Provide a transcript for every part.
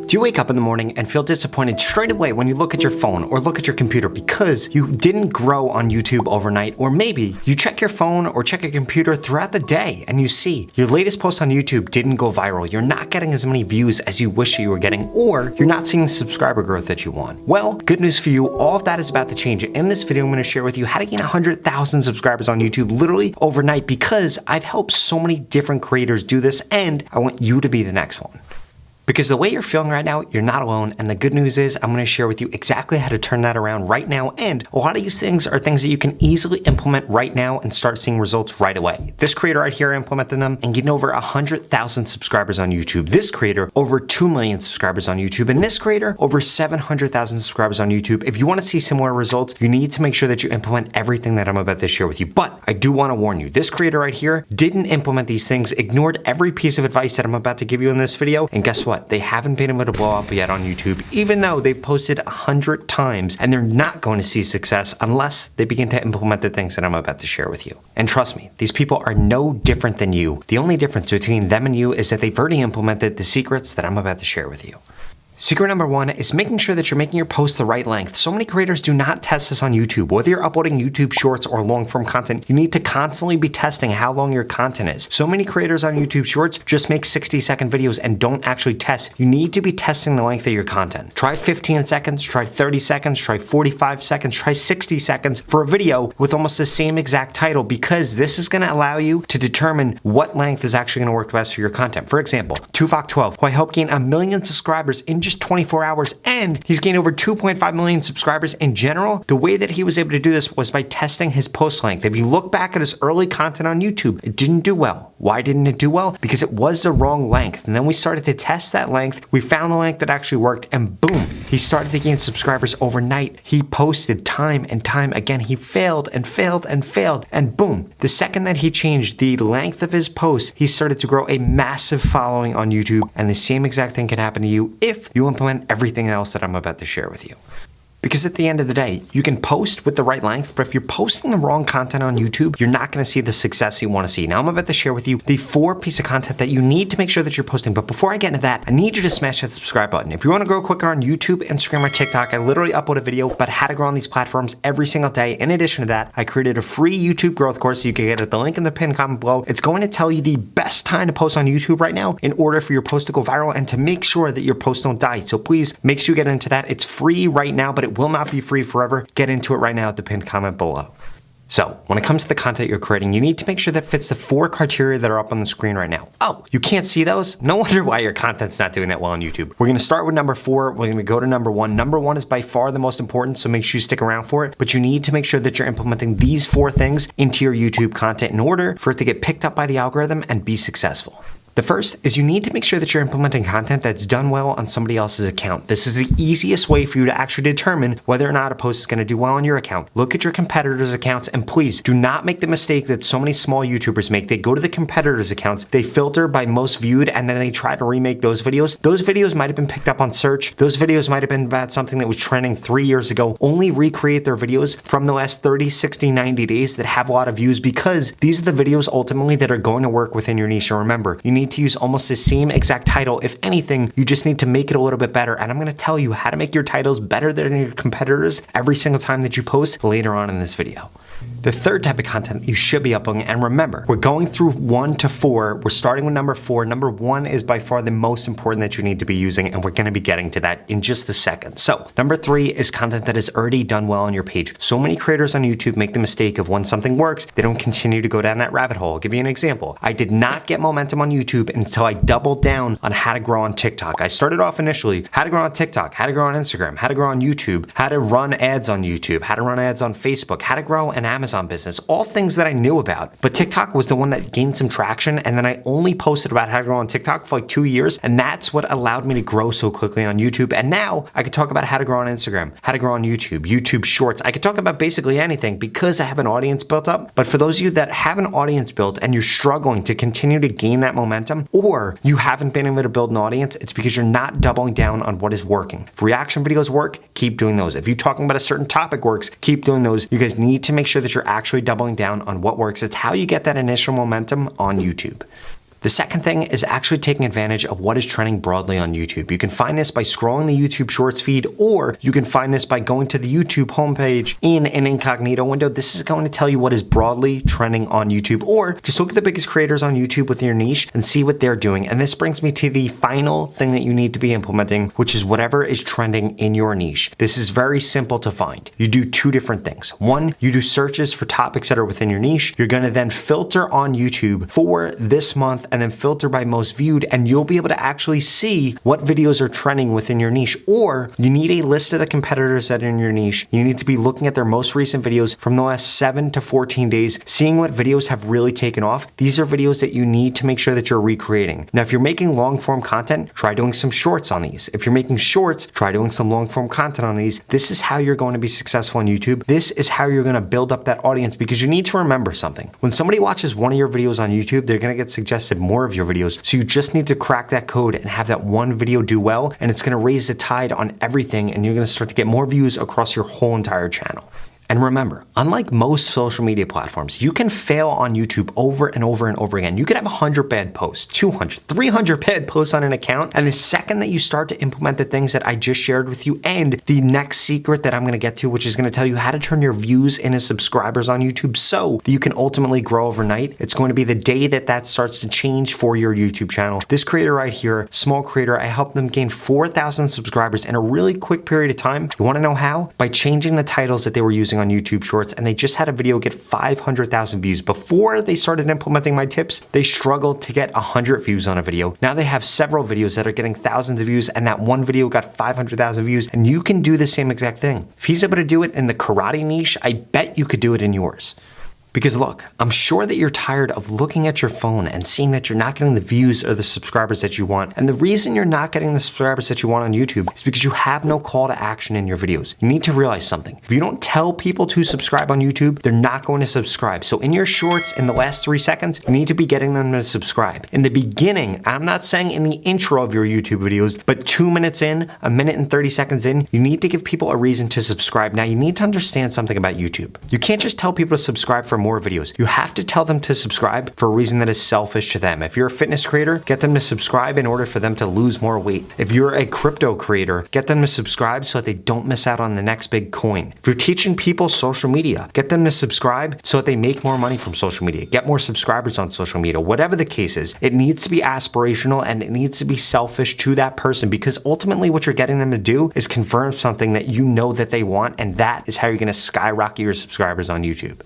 Do you wake up in the morning and feel disappointed straight away when you look at your phone or look at your computer because you didn't grow on YouTube overnight? Or maybe you check your phone or check your computer throughout the day and you see your latest post on YouTube didn't go viral, you're not getting as many views as you wish you were getting, or you're not seeing the subscriber growth that you want. Well, good news for you, all of that is about to change. In this video, I'm going to share with you how to gain 100,000 subscribers on YouTube literally overnight, because I've helped so many different creators do this and I want you to be the next one. Because the way you're feeling right now, you're not alone, and the good news is I'm going to share with you exactly how to turn that around right now, and a lot of these things are things that you can easily implement right now and start seeing results right away. This creator right here implemented them and getting over 100,000 subscribers on YouTube. This creator over 2 million subscribers on YouTube, and this creator over 700,000 subscribers on YouTube. If you want to see similar results, you need to make sure that you implement everything that I'm about to share with you. But I do want to warn you, this creator right here didn't implement these things, ignored every piece of advice that I'm about to give you in this video, and guess what? They haven't been able to blow up yet on YouTube, even though they've posted 100 times, and they're not going to see success unless they begin to implement the things that I'm about to share with you. And trust me, these people are no different than you. The only difference between them and you is that they've already implemented the secrets that I'm about to share with you. Secret number one is making sure that you're making your posts the right length. So many creators do not test this on YouTube. Whether you're uploading YouTube shorts or long form content, you need to constantly be testing how long your content is. So many creators on YouTube shorts just make 60-second videos and don't actually test. You need to be testing the length of your content. Try 15 seconds, try 30 seconds, try 45 seconds, try 60 seconds for a video with almost the same exact title, because this is going to allow you to determine what length is actually going to work best for your content. For example, Tuvok12, who I helped gain 1 million subscribers in just 24 hours, and he's gained over 2.5 million subscribers in general. The way that he was able to do this was by testing his post length. If you look back at his early content on YouTube, it didn't do well. Why didn't it do well? Because it was the wrong length. And then we started to test that length. We found the length that actually worked, and boom, he started to gain subscribers overnight. He posted time and time again. He failed and failed and failed, and boom, the second that he changed the length of his posts, he started to grow a massive following on YouTube. And the same exact thing can happen to you if you implement everything else that I'm about to share with you. Because at the end of the day, you can post with the right length, but if you're posting the wrong content on YouTube, you're not going to see the success you want to see. Now, I'm about to share with you the 4 pieces of content that you need to make sure that you're posting. But before I get into that, I need you to smash that subscribe button. If you want to grow quicker on YouTube, Instagram, or TikTok, I literally upload a video about how to grow on these platforms every single day. In addition to that, I created a free YouTube growth course, so you can get it, the link in the pinned comment below. It's going to tell you the best time to post on YouTube right now in order for your post to go viral and to make sure that your posts don't die. So please make sure you get into that. It's free right now, but it will not be free forever. Get into it right now at the pinned comment below. So, when it comes to the content you're creating, you need to make sure that fits the 4 criteria that are up on the screen right now. Oh, you can't see those? No wonder why your content's not doing that well on YouTube. We're going to start with number 4. We're going to go to number 1. Number 1 is by far the most important, so make sure you stick around for it. But you need to make sure that you're implementing these 4 things into your YouTube content in order for it to get picked up by the algorithm and be successful. The first is you need to make sure that you're implementing content that's done well on somebody else's account. This is the easiest way for you to actually determine whether or not a post is going to do well on your account. Look at your competitors' accounts, and please do not make the mistake that so many small YouTubers make. They go to the competitors' accounts, they filter by most viewed, and then they try to remake those videos. Those videos might have been picked up on search. Those videos might have been about something that was trending 3 years ago. Only recreate their videos from the last 30, 60, 90 days that have a lot of views, because these are the videos ultimately that are going to work within your niche. And remember, you need to use almost the same exact title. If anything, you just need to make it a little bit better. And I'm going to tell you how to make your titles better than your competitors every single time that you post later on in this video. The third type of content you should be uploading, and remember, we're going through 1 to 4. We're starting with number 4. Number 1 is by far the most important that you need to be using, and we're going to be getting to that in just a second. So, number 3 is content that is already done well on your page. So many creators on YouTube make the mistake of when something works, they don't continue to go down that rabbit hole. I'll give you an example. I did not get momentum on YouTube until I doubled down on how to grow on TikTok. I started off initially how to grow on TikTok, how to grow on Instagram, how to grow on YouTube, how to run ads on YouTube, how to run ads on Facebook, how to grow an Amazon business, all things that I knew about. But TikTok was the one that gained some traction, and then I only posted about how to grow on TikTok for like 2 years, and that's what allowed me to grow so quickly on YouTube. And now I could talk about how to grow on Instagram, how to grow on YouTube, YouTube Shorts. I could talk about basically anything because I have an audience built up. But for those of you that have an audience built and you're struggling to continue to gain that momentum, or you haven't been able to build an audience, it's because you're not doubling down on what is working. If reaction videos work, keep doing those. If you're talking about a certain topic works, keep doing those. You guys need to make sure that you're actually doubling down on what works. It's how you get that initial momentum on YouTube. The second thing is actually taking advantage of what is trending broadly on YouTube. You can find this by scrolling the YouTube Shorts feed, or you can find this by going to the YouTube homepage in an incognito window. This is going to tell you what is broadly trending on YouTube, or just look at the biggest creators on YouTube within your niche and see what they're doing. And this brings me to the final thing that you need to be implementing, which is whatever is trending in your niche. This is very simple to find. You do two different things. One, you do searches for topics that are within your niche. You're going to then filter on YouTube for this month and then filter by most viewed, and you'll be able to actually see what videos are trending within your niche. Or you need a list of the competitors that are in your niche. You need to be looking at their most recent videos from the last 7 to 14 days, seeing what videos have really taken off. These are videos that you need to make sure that you're recreating. Now, if you're making long form content, try doing some shorts on these. If you're making shorts, try doing some long form content on these. This is how you're going to be successful on YouTube. This is how you're going to build up that audience, because you need to remember something. When somebody watches one of your videos on YouTube, they're going to get suggested more of your videos. So you just need to crack that code and have that one video do well, and it's going to raise the tide on everything, and you're going to start to get more views across your whole entire channel. And remember, unlike most social media platforms, you can fail on YouTube over and over and over again. You could have 100 bad posts, 200, 300 bad posts on an account, and the second that you start to implement the things that I just shared with you, and the next secret that I'm gonna get to, which is gonna tell you how to turn your views into subscribers on YouTube so that you can ultimately grow overnight, it's going to be the day that that starts to change for your YouTube channel. This creator right here, small creator, I helped them gain 4,000 subscribers in a really quick period of time. You wanna know how? By changing the titles that they were using on YouTube Shorts, and they just had a video get 500,000 views. Before they started implementing my tips, they struggled to get 100 views on a video. Now they have several videos that are getting thousands of views, and that one video got 500,000 views, and you can do the same exact thing. If he's able to do it in the karate niche, I bet you could do it in yours. Because look, I'm sure that you're tired of looking at your phone and seeing that you're not getting the views or the subscribers that you want. And the reason you're not getting the subscribers that you want on YouTube is because you have no call to action in your videos. You need to realize something. If you don't tell people to subscribe on YouTube, they're not going to subscribe. So in your shorts, in the last 3 seconds, you need to be getting them to subscribe. In the beginning, I'm not saying in the intro of your YouTube videos, but 2 minutes in, 1 minute and 30 seconds in, you need to give people a reason to subscribe. Now you need to understand something about YouTube. You can't just tell people to subscribe for more videos. You have to tell them to subscribe for a reason that is selfish to them. If you're a fitness creator, get them to subscribe in order for them to lose more weight. If you're a crypto creator, get them to subscribe so that they don't miss out on the next big coin. If you're teaching people social media, get them to subscribe so that they make more money from social media, get more subscribers on social media. Whatever the case is, it needs to be aspirational and it needs to be selfish to that person, because ultimately what you're getting them to do is confirm something that you know that they want, and that is how you're going to skyrocket your subscribers on YouTube.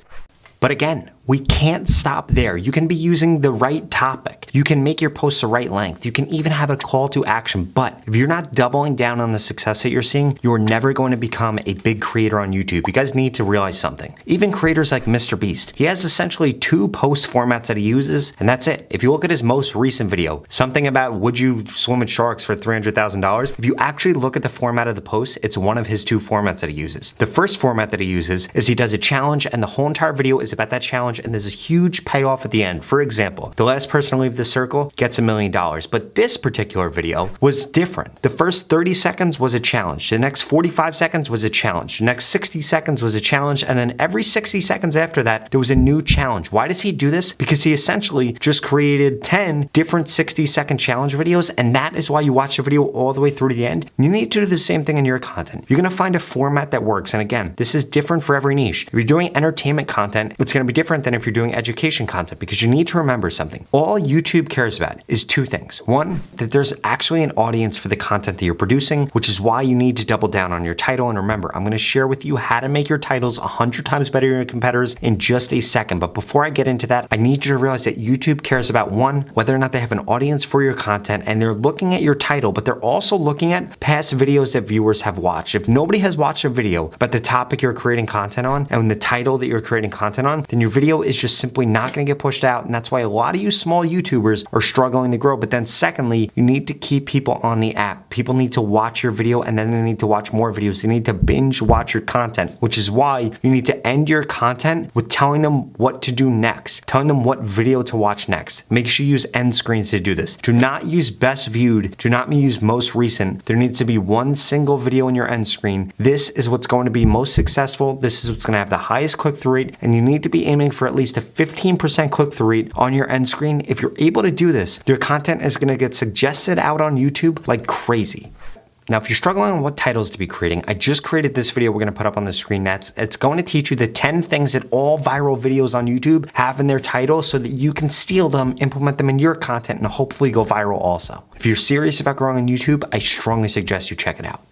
But again, we can't stop there. You can be using the right topic. You can make your posts the right length. You can even have a call to action. But if you're not doubling down on the success that you're seeing, you're never going to become a big creator on YouTube. You guys need to realize something. Even creators like Mr. Beast, he has essentially 2 post formats that he uses, and that's it. If you look at his most recent video, something about would you swim with sharks for $300,000? If you actually look at the format of the post, it's one of his 2 formats that he uses. The first format that he uses is he does a challenge, and the whole entire video is about that challenge, and there's a huge payoff at the end. For example, the last person to leave the circle gets $1 million. But this particular video was different. The first 30 seconds was a challenge. The next 45 seconds was a challenge. The next 60 seconds was a challenge. And then every 60 seconds after that, there was a new challenge. Why does he do this? Because he essentially just created 10 different 60-second challenge videos. And that is why you watch the video all the way through to the end. You need to do the same thing in your content. You're going to find a format that works. And again, this is different for every niche. If you're doing entertainment content, it's going to be different than if you're doing education content, because you need to remember something. All YouTube cares about is 2 things. One, that there's actually an audience for the content that you're producing, which is why you need to double down on your title. And remember, I'm going to share with you how to make your titles 100 times better than your competitors in just a second. But before I get into that, I need you to realize that YouTube cares about, 1, whether or not they have an audience for your content, and they're looking at your title, but they're also looking at past videos that viewers have watched. If nobody has watched a video about the topic you're creating content on and the title that you're creating content on, then your video is just simply not going to get pushed out, and that's why a lot of you small YouTubers are struggling to grow. But then secondly, you need to keep people on the app. People need to watch your video, and then they need to watch more videos. They need to binge watch your content, which is why you need to end your content with telling them what to do next, telling them what video to watch next. Make sure you use end screens to do this. Do not use best viewed. Do not use most recent. There needs to be one single video in your end screen. This is what's going to be most successful. This is what's going to have the highest click-through rate, and you need to be aiming for for at least a 15% click-through rate on your end screen. If you're able to do this, your content is gonna get suggested out on YouTube like crazy. Now, if you're struggling on what titles to be creating, I just created this video we're gonna put up on the screen. It's going to teach you the 10 things that all viral videos on YouTube have in their title so that you can steal them, implement them in your content, and hopefully go viral also. If you're serious about growing on YouTube, I strongly suggest you check it out.